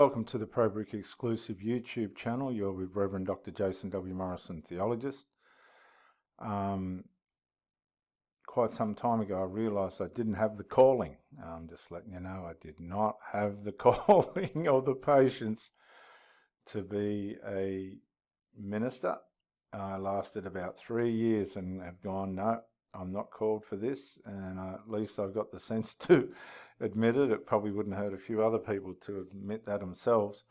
Welcome to the ProBrick exclusive YouTube channel. You're with Reverend Dr. Jason W. Morrison, theologist. Quite some time ago I realised I didn't have the calling. I'm just letting you know I did not have the calling or the patience to be a minister. I lasted about 3 years and have gone, no, I'm not called for this, and at least I've got the sense to admit it. It probably wouldn't hurt a few other people to admit that themselves.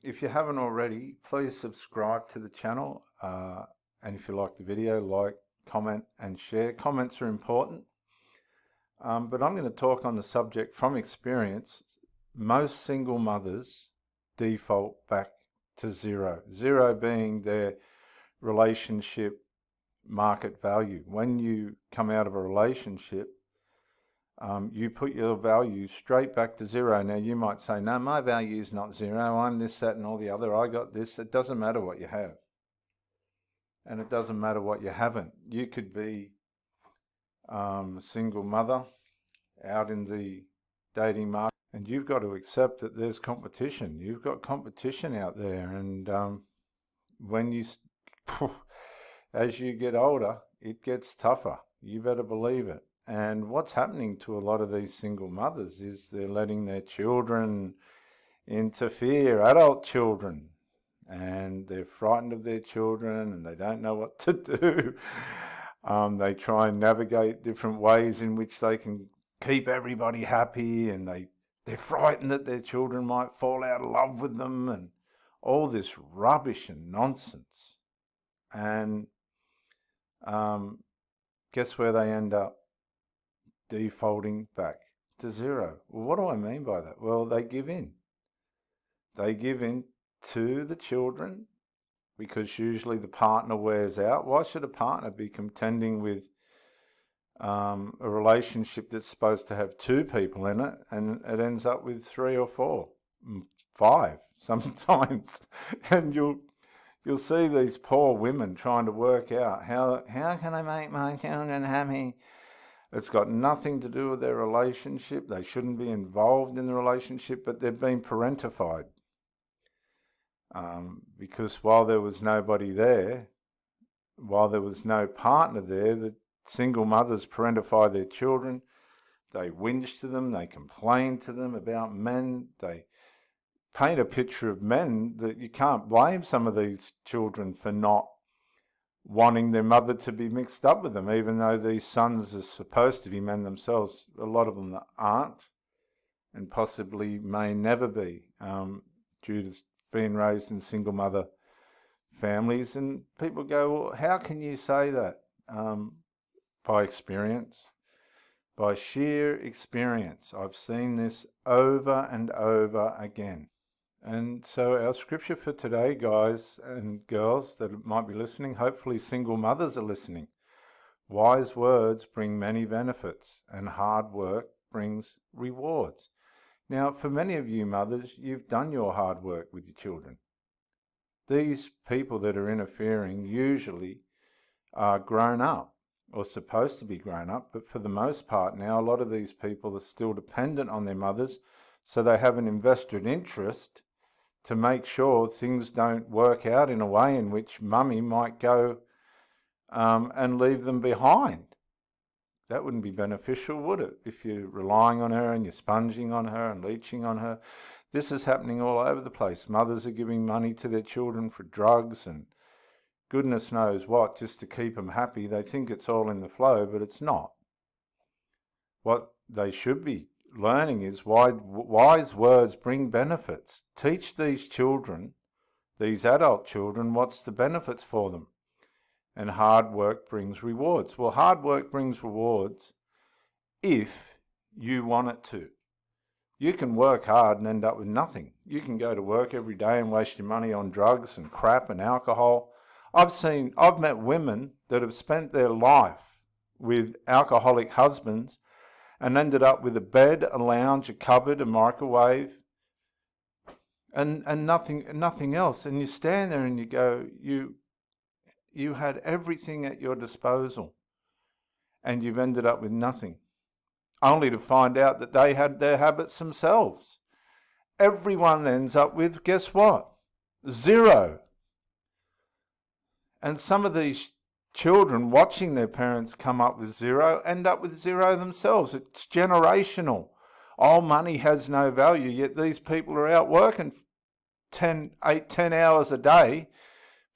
If you haven't already, please subscribe to the channel, and if you like the video, like, comment and share. Comments are important, but I'm going to talk on the subject from experience. Most single mothers default back to zero being their relationship market value. When you come out of a relationship, you put your value straight back to zero. Now you might say, no, my value is not zero. I'm this, that, and all the other. I got this. It doesn't matter what you have. And it doesn't matter what you haven't. You could be a single mother out in the dating market, and you've got to accept that there's competition. You've got competition out there. And when you, as you get older, it gets tougher. You better believe it. And what's happening to a lot of these single mothers is they're letting their children interfere, adult children, and they're frightened of their children and they don't know what to do. They try and navigate different ways in which they can keep everybody happy, and they're frightened that their children might fall out of love with them, and all this rubbish and nonsense. And guess where they end up? Defaulting back to zero. Well, what do I mean by that? Well, they give in. They give in to the children because usually the partner wears out. Why should a partner be contending with a relationship that's supposed to have two people in it, and it ends up with 3 or 4, 5 sometimes? And you'll see these poor women trying to work out how can I make my children happy? It's got nothing to do with their relationship. They shouldn't be involved in the relationship, but they've been parentified. Because while there was nobody there, while there was no partner there, the single mothers parentify their children. They whinge to them. They complain to them about men. They paint a picture of men that you can't blame some of these children for not wanting their mother to be mixed up with them, even though these sons are supposed to be men themselves. A lot of them aren't, and possibly may never be, due to being raised in single mother families. And people go, well, how can you say that? By experience, by sheer experience. I've seen this over and over again. And so our scripture for today, guys and girls that might be listening, hopefully single mothers are listening. Wise words bring many benefits, and hard work brings rewards. Now, for many of you mothers, you've done your hard work with your children. These people that are interfering usually are grown up, or supposed to be grown up, but for the most part now, a lot of these people are still dependent on their mothers, so they have an invested interest to make sure things don't work out in a way in which mummy might go and leave them behind. That wouldn't be beneficial, would it? If you're relying on her and you're sponging on her and leeching on her. This is happening all over the place. Mothers are giving money to their children for drugs and goodness knows what, just to keep them happy. They think it's all in the flow, but it's not. What they should be learning is wise words bring benefits. Teach these children, these adult children, what's the benefits for them. And hard work brings rewards. Well, hard work brings rewards if you want it to. You can work hard and end up with nothing. You can go to work every day and waste your money on drugs and crap and alcohol. I've met women that have spent their life with alcoholic husbands and ended up with a bed, a lounge, a cupboard, a microwave, and nothing else. And you stand there and you go, you had everything at your disposal, and you've ended up with nothing, only to find out that they had their habits themselves. everyone ends up with, guess what? 0. And some of these children watching their parents come up with 0 end up with 0 themselves. It's generational. Oh, money has no value, yet these people are out working 10 hours a day,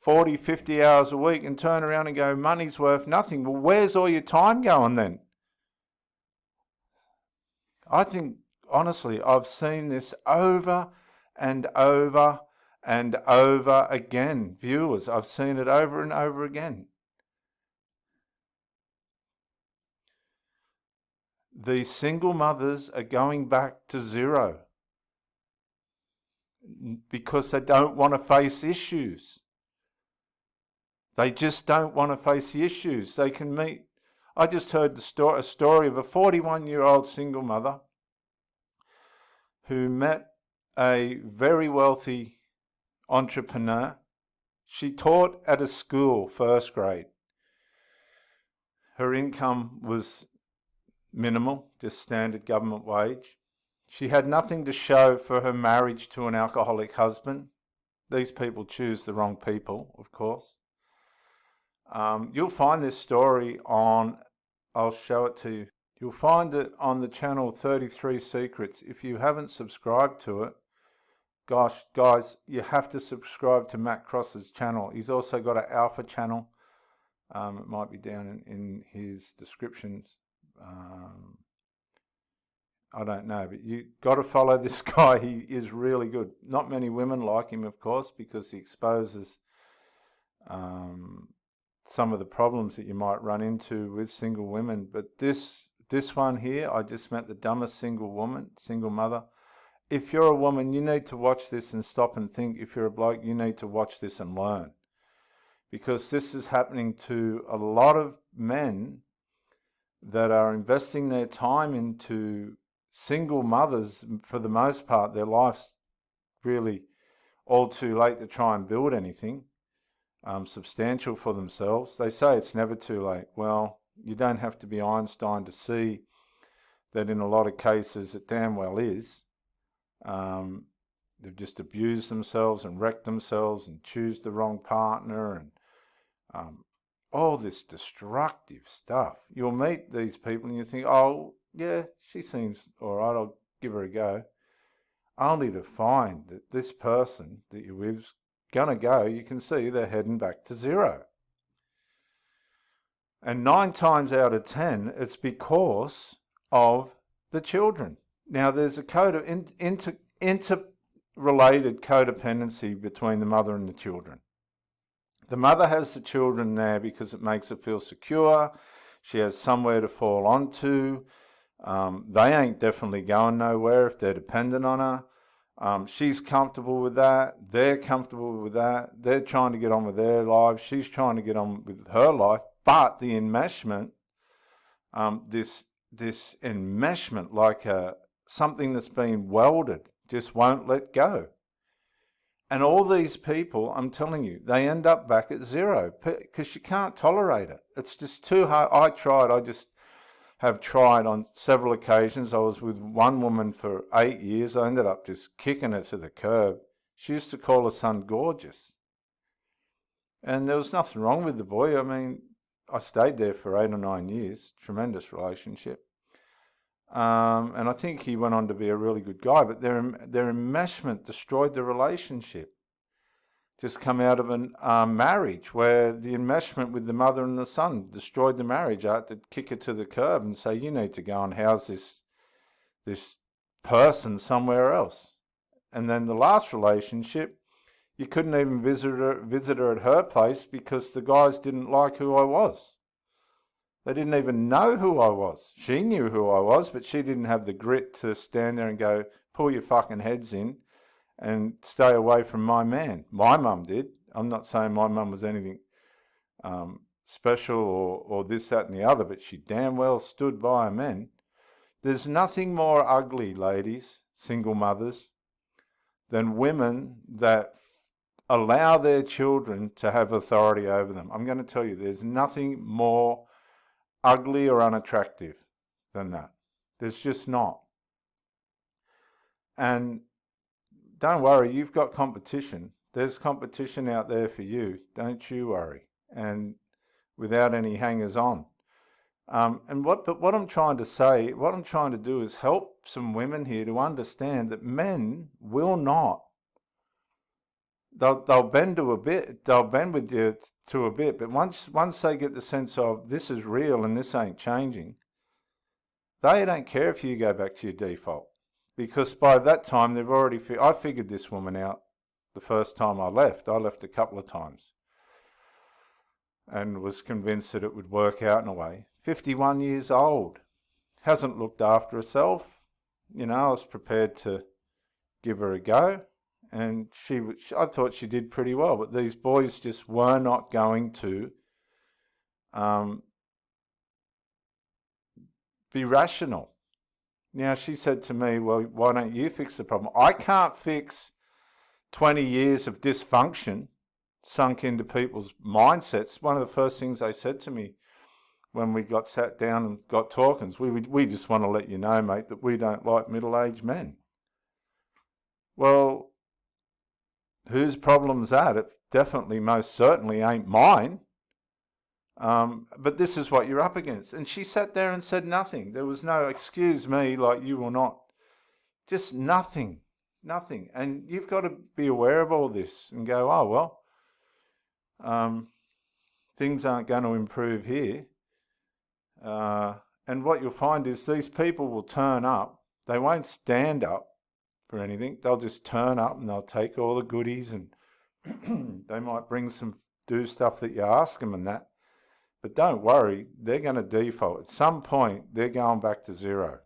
40, 50 hours a week, and turn around and go, money's worth nothing. Well, where's all your time going then? I think, honestly, I've seen this over and over and over again. Viewers, I've seen it over and over again. These single mothers are going back to 0 because they don't want to face issues. They just don't want to face the issues. They can meet. I just heard a story of a 41-year-old single mother who met a very wealthy entrepreneur. She taught at a school, first grade. Her income was minimal, just standard government wage. She had nothing to show for her marriage to an alcoholic husband. These people choose the wrong people, of course. You'll find this story on, I'll show it to you. You'll find it on the channel 33 Secrets. If you haven't subscribed to it, gosh, guys, you have to subscribe to Matt Cross's channel. He's also got an alpha channel. It might be down in his descriptions. I don't know, but you got to follow this guy. He is really good. Not many women like him, of course, because he exposes some of the problems that you might run into with single women. But this one here, I just met the dumbest single mother. If you're a woman, you need to watch this and stop and think. If you're a bloke, you need to watch this and learn. Because this is happening to a lot of men that are investing their time into single mothers. For the most part, their life's really all too late to try and build anything substantial for themselves. They say it's never too late. Well, you don't have to be Einstein to see that in a lot of cases it damn well is. They've just abused themselves and wrecked themselves and choose the wrong partner and all this destructive stuff. You'll meet these people and you think, oh, yeah, she seems all right, I'll give her a go. Only to find that this person that you're with's going to go, you can see they're heading back to 0. And 9 times out of 10, it's because of the children. Now, there's a code of interrelated codependency between the mother and the children. The mother has the children there because it makes her feel secure. She has somewhere to fall onto. They ain't definitely going nowhere if they're dependent on her. She's comfortable with that. They're comfortable with that. They're trying to get on with their lives. She's trying to get on with her life. But the enmeshment, this enmeshment, like something that's been welded, just won't let go. And all these people, I'm telling you, they end up back at 0 because you can't tolerate it. It's just too hard. I just have tried on several occasions. I was with one woman for 8 years. I ended up just kicking her to the curb. She used to call her son gorgeous. And there was nothing wrong with the boy. I mean, I stayed there for 8 or 9 years. Tremendous relationship. And I think he went on to be a really good guy, but their enmeshment destroyed the relationship. Just come out of a marriage where the enmeshment with the mother and the son destroyed the marriage. I had to kick her to the curb and say, you need to go and house this person somewhere else. And then the last relationship, you couldn't even visit her at her place because the guys didn't like who I was. They didn't even know who I was. She knew who I was, but she didn't have the grit to stand there and go, pull your fucking heads in and stay away from my man. My mum did. I'm not saying my mum was anything special or this, that and the other, but she damn well stood by her men. There's nothing more ugly, ladies, single mothers, than women that allow their children to have authority over them. I'm going to tell you, there's nothing more ugly or unattractive than that. There's just not. And don't worry, you've got competition. There's competition out there for you. Don't you worry. And without any hangers on. But what I'm trying to say, what I'm trying to do is help some women here to understand that men will not. They'll bend to a bit. They'll bend with you to a bit. But once they get the sense of this is real and this ain't changing, they don't care if you go back to your default, because by that time they've already. I figured this woman out the first time I left. I left a couple of times, and was convinced that it would work out in a way. 51 years old, hasn't looked after herself. I was prepared to give her a go, and I thought she did pretty well, but these boys just were not going to be rational. Now, she said to me, well, why don't you fix the problem? I can't fix 20 years of dysfunction sunk into people's mindsets. One of the first things they said to me when we got sat down and got talking is, we just want to let you know, mate, that we don't like middle-aged men. Well, whose problem's that? It definitely, most certainly ain't mine. But this is what you're up against. And she sat there and said nothing. There was no, excuse me, like you will not. Just nothing. And you've got to be aware of all this and go, oh, well, things aren't going to improve here. And what you'll find is these people will turn up. They won't stand up for anything. They'll just turn up and they'll take all the goodies, and they might do stuff that you ask them and that. But don't worry, they're going to default. At some point, they're going back to zero.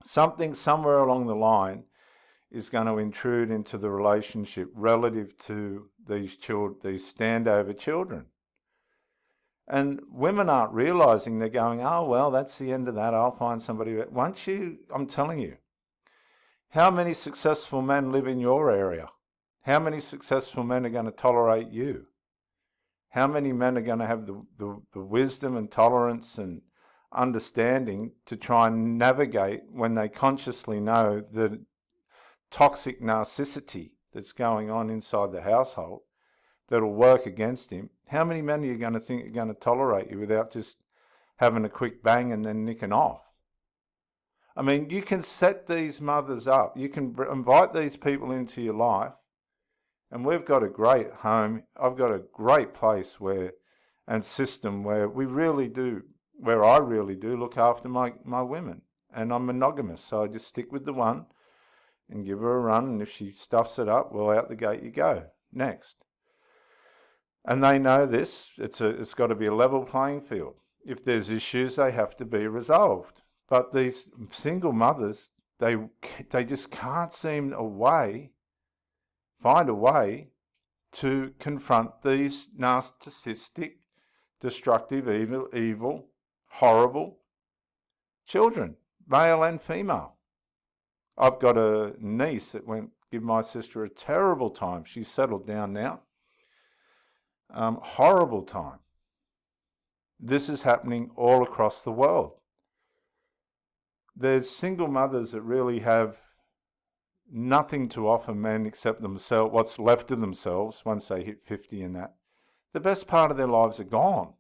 Something somewhere along the line is going to intrude into the relationship relative to these standover children. And women aren't realising, they're going, oh, well, that's the end of that. I'll find somebody. I'm telling you, how many successful men live in your area? How many successful men are going to tolerate you? How many men are going to have the wisdom and tolerance and understanding to try and navigate when they consciously know the toxic narcissity that's going on inside the household that'll work against him? How many men are you going to think are going to tolerate you without just having a quick bang and then nicking off? I mean, you can set these mothers up. You can invite these people into your life. And we've got a great home. I've got a great place and system where I really do look after my women. And I'm monogamous, so I just stick with the one and give her a run. And if she stuffs it up, well, out the gate you go. Next. And they know this. It's got to be a level playing field. If there's issues, they have to be resolved. But these single mothers, they just can't find a way to confront these narcissistic, destructive, evil, horrible children, male and female. I've got a niece that give my sister a terrible time. She's settled down now. Horrible time. This is happening all across the world. There's single mothers that really have nothing to offer men except themselves, what's left of themselves once they hit 50 and that. The best part of their lives are gone.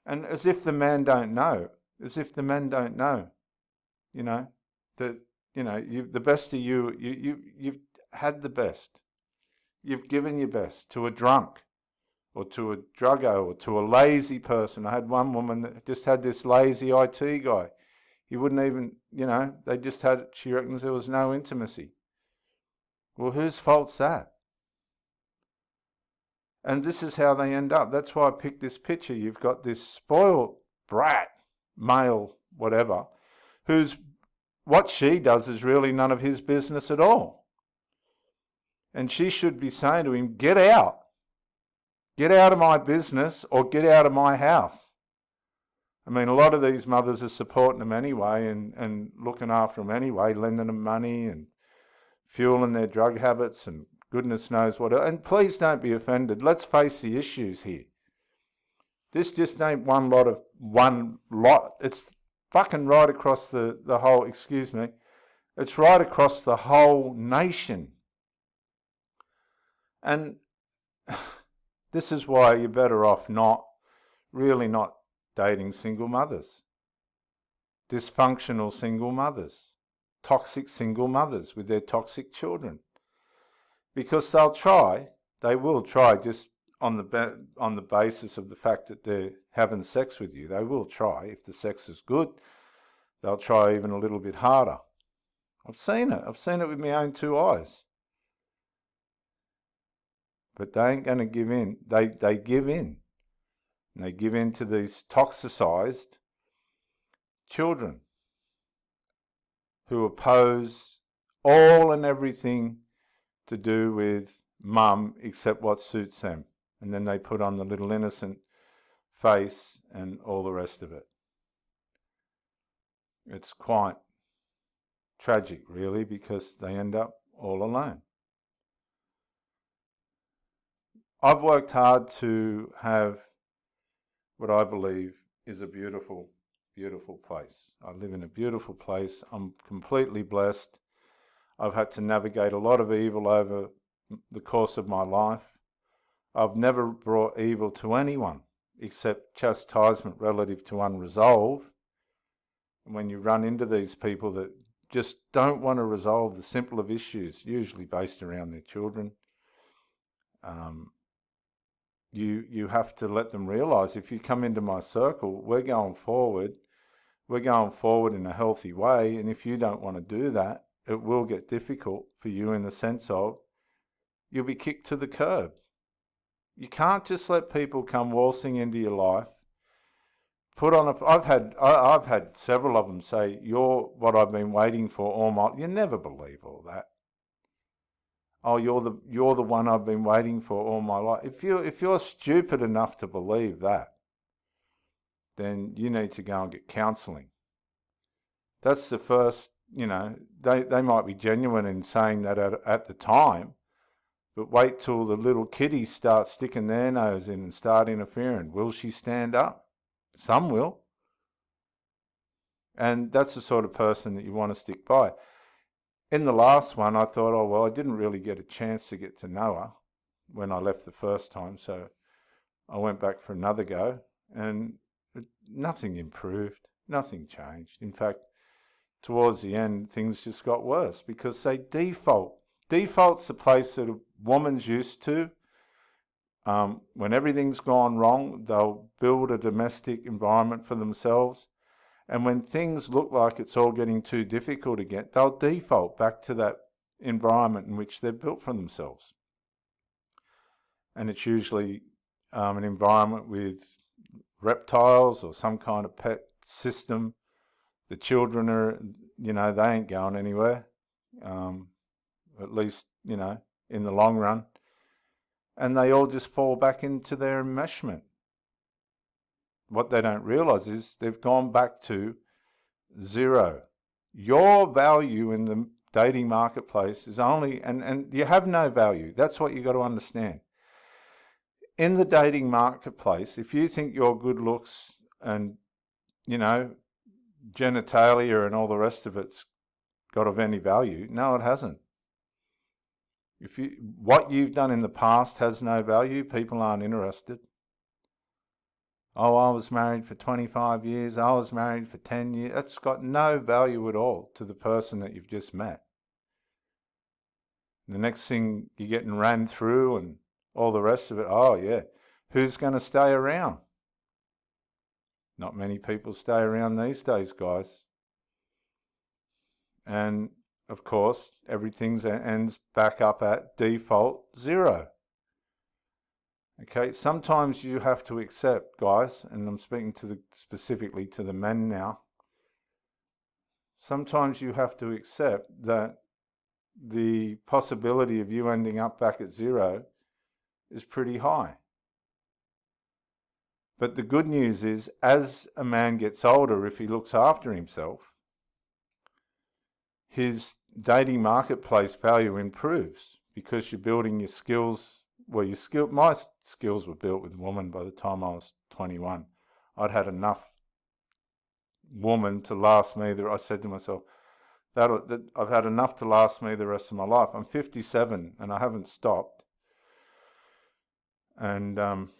And as if the men don't know, that, the best of you've had the best. You've given your best to a drunk or to a druggo or to a lazy person. I had one woman that just had this lazy IT guy. He wouldn't even, she reckons there was no intimacy. Well, whose fault's that? And this is how they end up. That's why I picked this picture. You've got this spoiled brat, male, whatever, what she does is really none of his business at all. And she should be saying to him, get out. Get out of my business or get out of my house. I mean, a lot of these mothers are supporting them anyway and looking after them anyway, lending them money and fueling their drug habits and goodness knows what. And please don't be offended. Let's face the issues here. This just ain't one lot. It's fucking right across the whole, It's right across the whole nation. And this is why you're better off not dating single mothers, dysfunctional single mothers, toxic single mothers with their toxic children. Because they will try just on the basis of the fact that they're having sex with you. They will try. If the sex is good, they'll try even a little bit harder. I've seen it. I've seen it with my own two eyes. But they ain't going to give in. They give in. And they give in to these toxicized children who oppose all and everything to do with mum except what suits them. And then they put on the little innocent face and all the rest of it. It's quite tragic, really, because they end up all alone. I've worked hard to have what I believe is a beautiful, beautiful place. I live in a beautiful place. I'm completely blessed. I've had to navigate a lot of evil over the course of my life. I've never brought evil to anyone except chastisement relative to unresolved. And when you run into these people that just don't want to resolve the simple of issues, usually based around their children, you have to let them realise, if you come into my circle, we're going forward in a healthy way, and if you don't want to do that, it will get difficult for you in the sense of you'll be kicked to the curb. You can't just let people come waltzing into your life. I've had several of them say, "You're what I've been waiting for all my." You never believe all that. Oh, you're the one I've been waiting for all my life. If you're stupid enough to believe that, then you need to go and get counselling. That's the first. They might be genuine in saying that at the time, but wait till the little kiddies start sticking their nose in and start interfering. Will she stand up? Some will. And that's the sort of person that you want to stick by. In the last one, I thought, oh, well, I didn't really get a chance to get to know her when I left the first time, so I went back for another go, and nothing improved, nothing changed. In fact, towards the end, things just got worse because they default. Default's the place that a woman's used to. When everything's gone wrong, they'll build a domestic environment for themselves. And when things look like it's all getting too difficult again, they'll default back to that environment in which they've built for themselves. And it's usually an environment with reptiles or some kind of pet system. The children are, they ain't going anywhere, at least, in the long run. And they all just fall back into their enmeshment. What they don't realise is they've gone back to zero. Your value in the dating marketplace is only, and you have no value. That's what you've got to understand. In the dating marketplace, if you think your good looks and, genitalia and all the rest of it's got of any value, no, it hasn't. What you've done in the past has no value, people aren't interested. Oh, I was married for 25 years, I was married for 10 years. That's got no value at all to the person that you've just met. The next thing, you're getting ran through and all the rest of it. Oh, yeah. Who's going to stay around? Not many people stay around these days, guys. And, of course, everything ends back up at default zero. Okay, sometimes you have to accept, guys, and I'm speaking specifically to the men now. Sometimes you have to accept that the possibility of you ending up back at zero is pretty high. But the good news is, as a man gets older, if he looks after himself, his dating marketplace value improves because you're building your skills. Well, my skills were built with women by the time I was 21. I'd had enough woman to last me that I said to myself, I've had enough to last me the rest of my life. I'm 57 and I haven't stopped. And I'm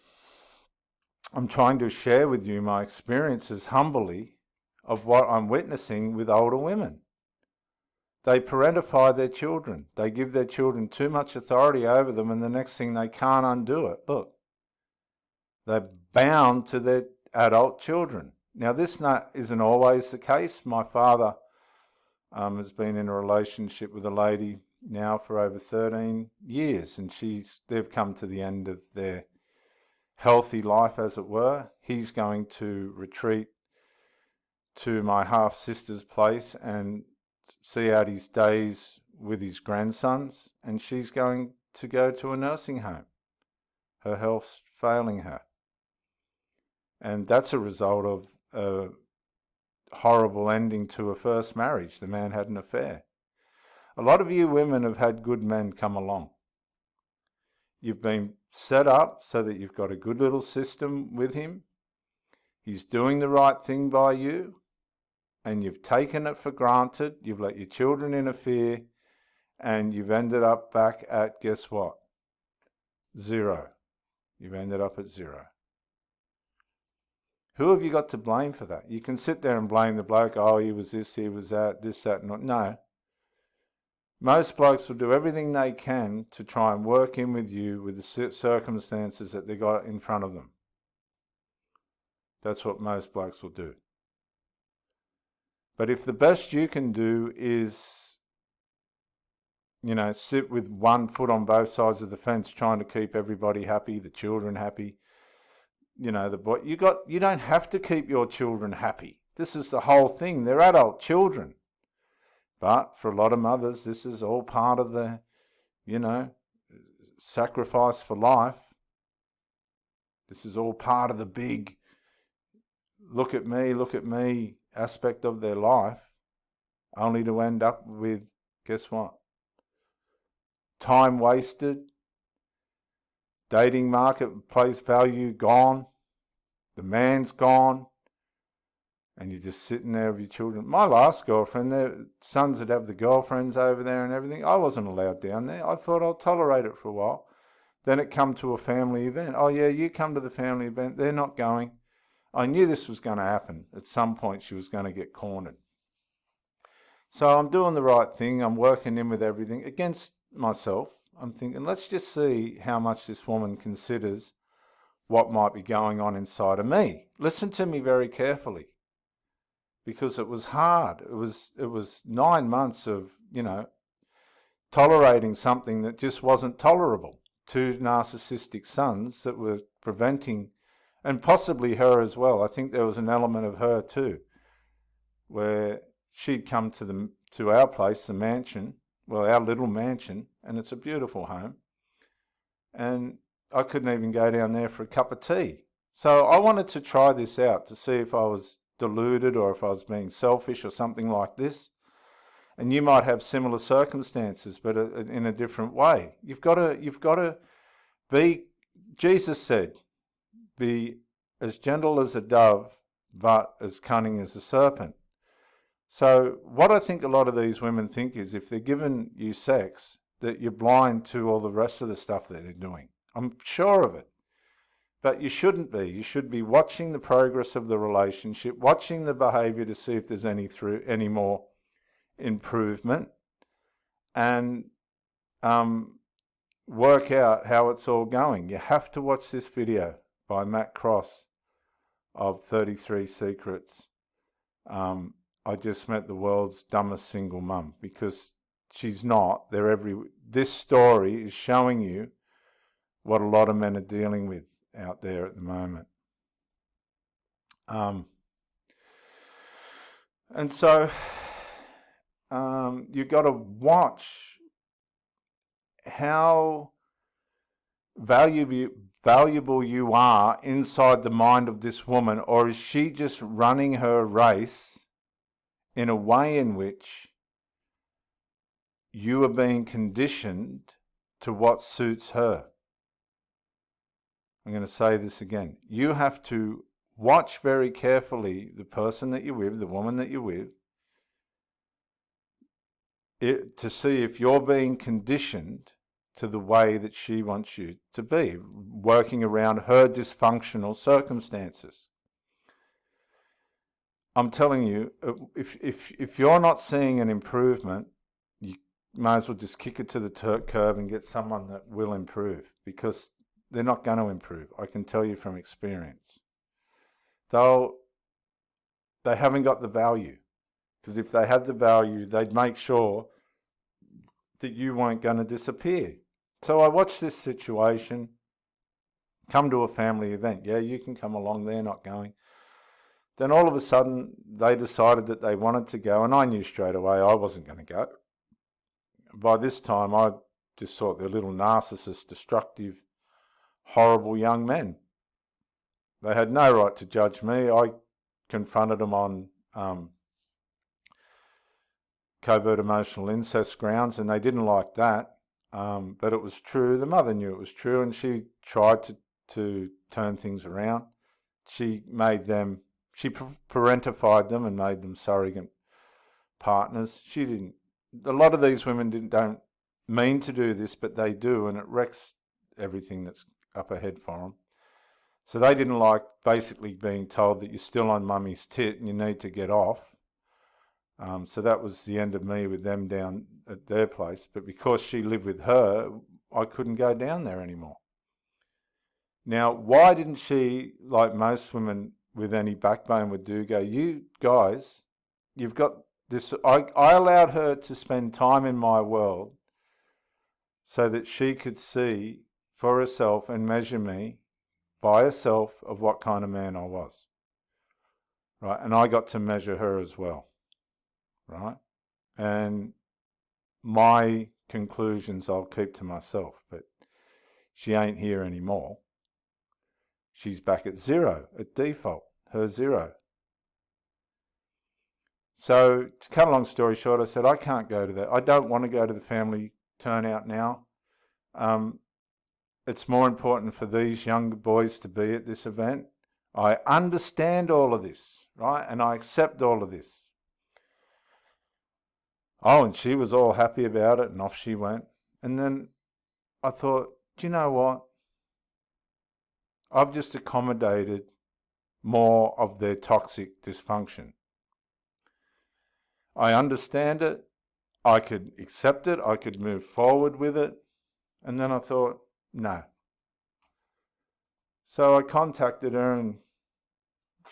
trying to share with you my experiences humbly of what I'm witnessing with older women. They parentify their children. They give their children too much authority over them, and the next thing they can't undo it. Look, they're bound to their adult children. Now, this isn't always the case. My father has been in a relationship with a lady now for over 13 years, and they've come to the end of their healthy life, as it were. He's going to retreat to my half-sister's place and see out his days with his grandsons, and she's going to go to a nursing home. Her health's failing her. And that's a result of a horrible ending to a first marriage. The man had an affair. A lot of you women have had good men come along. You've been set up so that you've got a good little system with him. He's doing the right thing by you, and you've taken it for granted. You've let your children interfere, and you've ended up back at, guess what? 0. You've ended up at 0. Who have you got to blame for that? You can sit there and blame the bloke, oh, he was this, he was that, this, that, and that. No. Most blokes will do everything they can to try and work in with you with the circumstances that they got in front of them. That's what most blokes will do. But if the best you can do is, sit with one foot on both sides of the fence trying to keep everybody happy, the children happy, the boy, you don't have to keep your children happy. This is the whole thing. They're adult children. But for a lot of mothers, this is all part of the, sacrifice for life. This is all part of the big look at me aspect of their life, only to end up with, guess what? Time wasted, dating marketplace value gone, the man's gone, and you're just sitting there with your children. My last girlfriend, their sons would have the girlfriends over there and everything. I wasn't allowed down there. I thought I'll tolerate it for a while. Then it come to a family event. Oh yeah, you come to the family event. They're not going. I knew this was going to happen. At some point she was going to get cornered. So I'm doing the right thing. I'm working in with everything against myself. I'm thinking, let's just see how much this woman considers what might be going on inside of me. Listen to me very carefully, because it was hard. It was 9 months of, tolerating something that just wasn't tolerable. 2 narcissistic sons that were preventing, and possibly her as well. I think there was an element of her too, where she'd come to our place, the mansion, our little mansion, and it's a beautiful home. And I couldn't even go down there for a cup of tea. So I wanted to try this out to see if I was deluded or if I was being selfish or something like this. And you might have similar circumstances, but in a different way. You've got to be, Jesus said, be as gentle as a dove, but as cunning as a serpent. So what I think a lot of these women think is if they're giving you sex, that you're blind to all the rest of the stuff that they're doing. I'm sure of it. But you shouldn't be. You should be watching the progress of the relationship, watching the behaviour to see if there's any more improvement, and work out how it's all going. You have to watch this video by Matt Cross of 33 Secrets. I just met the world's dumbest single mum, because she's not. This story is showing you what a lot of men are dealing with out there at the moment. And so you've got to watch how valuable you are inside the mind of this woman, or is she just running her race in a way in which you are being conditioned to what suits her? I'm going to say this again. You have to watch very carefully the person that you're with, the woman that you're with. to see if you're being conditioned to the way that she wants you to be, working around her dysfunctional circumstances. I'm telling you, if you're not seeing an improvement, you may as well just kick it to the curb and get someone that will improve, because they're not going to improve. I can tell you from experience. They haven't got the value, because if they had the value, they'd make sure that you weren't going to disappear. So I watched this situation come to a family event. Yeah, you can come along, they're not going. Then all of a sudden, they decided that they wanted to go, and I knew straight away I wasn't going to go. By this time, I just thought they're little narcissist, destructive, horrible young men. They had no right to judge me. I confronted them on covert emotional incest grounds, and they didn't like that. But it was true. The mother knew it was true, and she tried to turn things around. She parentified them and made them surrogate partners. A lot of these women don't mean to do this, but they do, and it wrecks everything that's up ahead for them. So they didn't like basically being told that you're still on mummy's tit and you need to get off. So that was the end of me with them down at their place. But because she lived with her, I couldn't go down there anymore. Now, why didn't she, like most women with any backbone would do, go, you guys, you've got this. I allowed her to spend time in my world so that she could see for herself and measure me by herself of what kind of man I was. Right? And I got to measure her as well. Right? And my conclusions I'll keep to myself, but she ain't here anymore. She's back at zero, at default, her zero. So to cut a long story short, I said, I can't go to that. I don't want to go to the family turnout now. It's more important for these young boys to be at this event. I understand all of this, right? And I accept all of this. Oh, and she was all happy about it, and off she went. And then I thought, do you know what? I've just accommodated more of their toxic dysfunction. I understand it. I could accept it. I could move forward with it. And then I thought, no. So I contacted her, and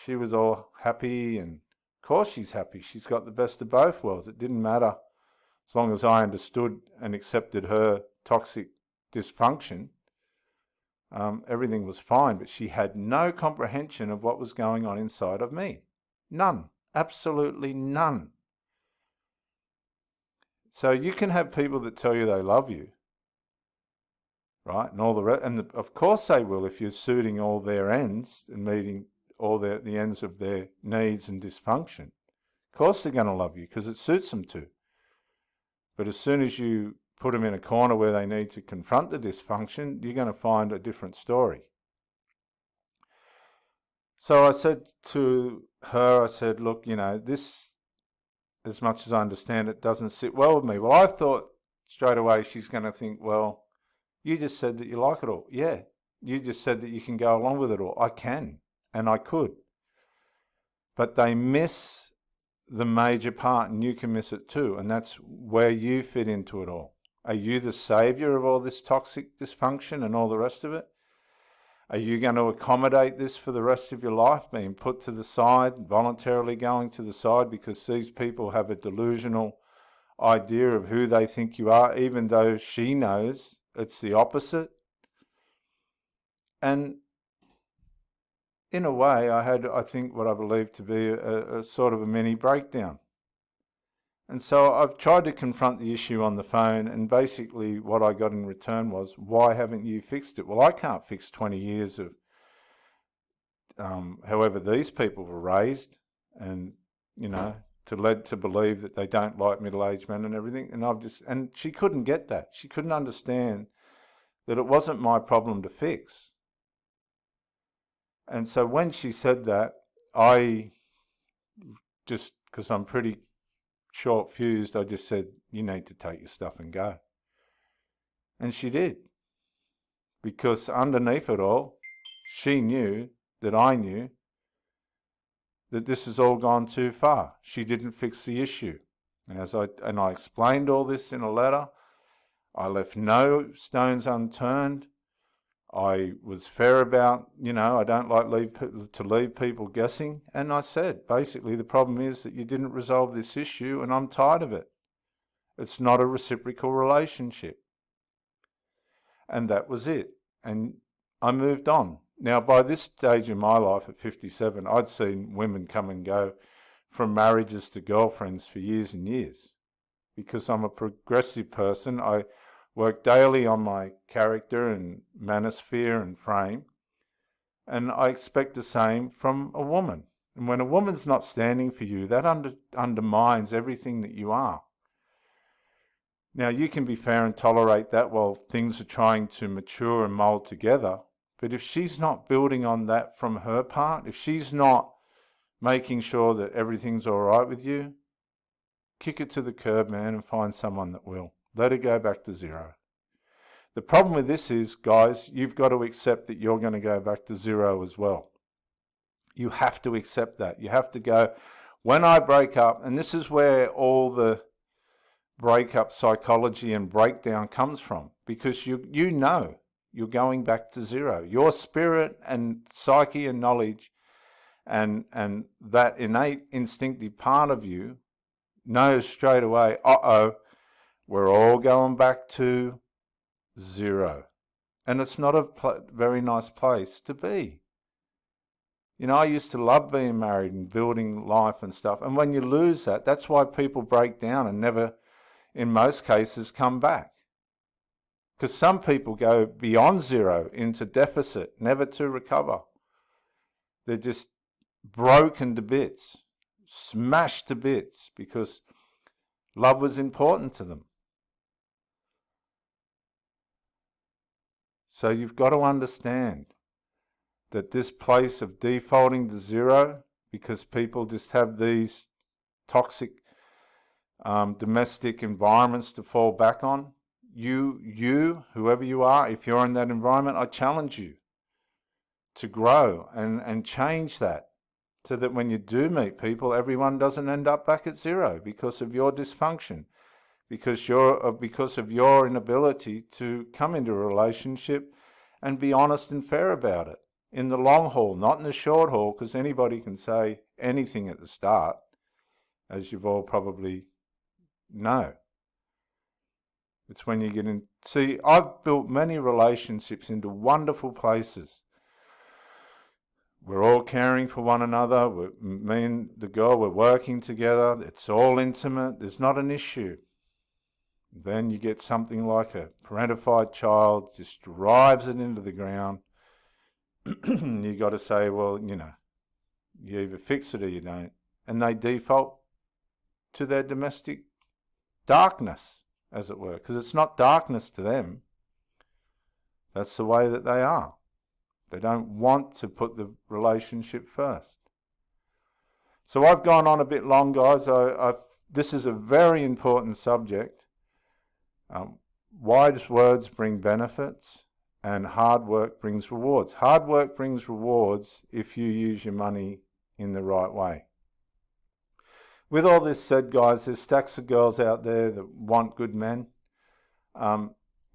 she was all happy, and of course she's happy. She's got the best of both worlds. It didn't matter. As long as I understood and accepted her toxic dysfunction, everything was fine. But she had no comprehension of what was going on inside of me. None. Absolutely none. So you can have people that tell you they love you, right? And all the rest, and of course they will if you're suiting all their ends and meeting all the ends of their needs and dysfunction. Of course they're going to love you because it suits them to. But as soon as you put them in a corner where they need to confront the dysfunction, you're going to find a different story. So I said to her, I said, look, this, as much as I understand it, doesn't sit well with me. Well, I thought straight away she's going to think, well, you just said that you like it all. Yeah, you just said that you can go along with it all. I can, and I could. But they miss the major part, and you can miss it too, and that's where you fit into it all. Are you the saviour of all this toxic dysfunction and all the rest of it? Are you going to accommodate this for the rest of your life, being put to the side, voluntarily going to the side because these people have a delusional idea of who they think you are, even though she knows it's the opposite? And in a way, I had, I think, what I believe to be a sort of a mini breakdown. And so I've tried to confront the issue on the phone, and basically what I got in return was, why haven't you fixed it? Well, I can't fix 20 years of however these people were raised, and, led to believe that they don't like middle-aged men and everything. And she couldn't get that. She couldn't understand that it wasn't my problem to fix. And so when she said that, I just, because I'm pretty short-fused, I just said, you need to take your stuff and go. And she did. Because underneath it all, she knew that I knew that this has all gone too far. She didn't fix the issue. And I explained all this in a letter. I left no stones unturned. I was fair about, I don't like to leave people guessing. And I said, basically, the problem is that you didn't resolve this issue and I'm tired of it. It's not a reciprocal relationship. And that was it. And I moved on. Now, by this stage in my life at 57, I'd seen women come and go from marriages to girlfriends for years and years. Because I'm a progressive person, I work daily on my character and manosphere and frame. And I expect the same from a woman. And when a woman's not standing for you, that undermines everything that you are. Now, you can be fair and tolerate that while things are trying to mature and mould together. But if she's not building on that from her part, if she's not making sure that everything's all right with you, kick it to the curb, man, and find someone that will. Let her go back to zero. The problem with this is, guys, you've got to accept that you're going to go back to zero as well. You have to accept that. You have to go, when I break up, and this is where all the breakup psychology and breakdown comes from, because you know you're going back to zero. Your spirit and psyche and knowledge and that innate instinctive part of you knows straight away, we're all going back to zero. And it's not a very nice place to be. I used to love being married and building life and stuff. And when you lose that, that's why people break down and never, in most cases, come back. Because some people go beyond zero into deficit, never to recover. They're just broken to bits, smashed to bits, because love was important to them. So you've got to understand that this place of defaulting to zero, because people just have these toxic domestic environments to fall back on, you, whoever you are, if you're in that environment, I challenge you to grow and change that, so that when you do meet people, everyone doesn't end up back at zero because of your dysfunction, because of your inability to come into a relationship and be honest and fair about it in the long haul, not in the short haul, because anybody can say anything at the start, as you've all probably know. It's when you get in. See, I've built many relationships into wonderful places. We're all caring for one another. Me and the girl, we're working together. It's all intimate. There's not an issue. Then you get something like a parentified child, just drives it into the ground. You got to say, well, you either fix it or you don't. And they default to their domestic darkness, as it were, because it's not darkness to them. That's the way that they are. They don't want to put the relationship first. So I've gone on a bit long, guys. This is a very important subject. Wise words bring benefits, and hard work brings rewards. Hard work brings rewards if you use your money in the right way. With all this said, guys, there's stacks of girls out there that want good men.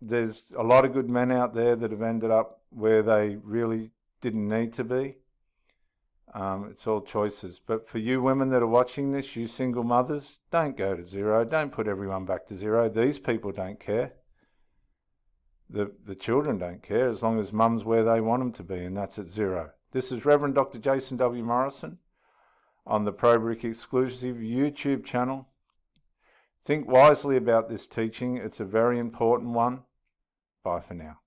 There's a lot of good men out there that have ended up where they really didn't need to be. It's all choices. But for you women that are watching this, you single mothers, don't go to zero. Don't put everyone back to zero. These people don't care. The children don't care, as long as mum's where they want them to be, and that's at zero. This is Reverend Dr. Jason W. Morrison on the ProBrick exclusive YouTube channel. Think wisely about this teaching. It's a very important one. Bye for now.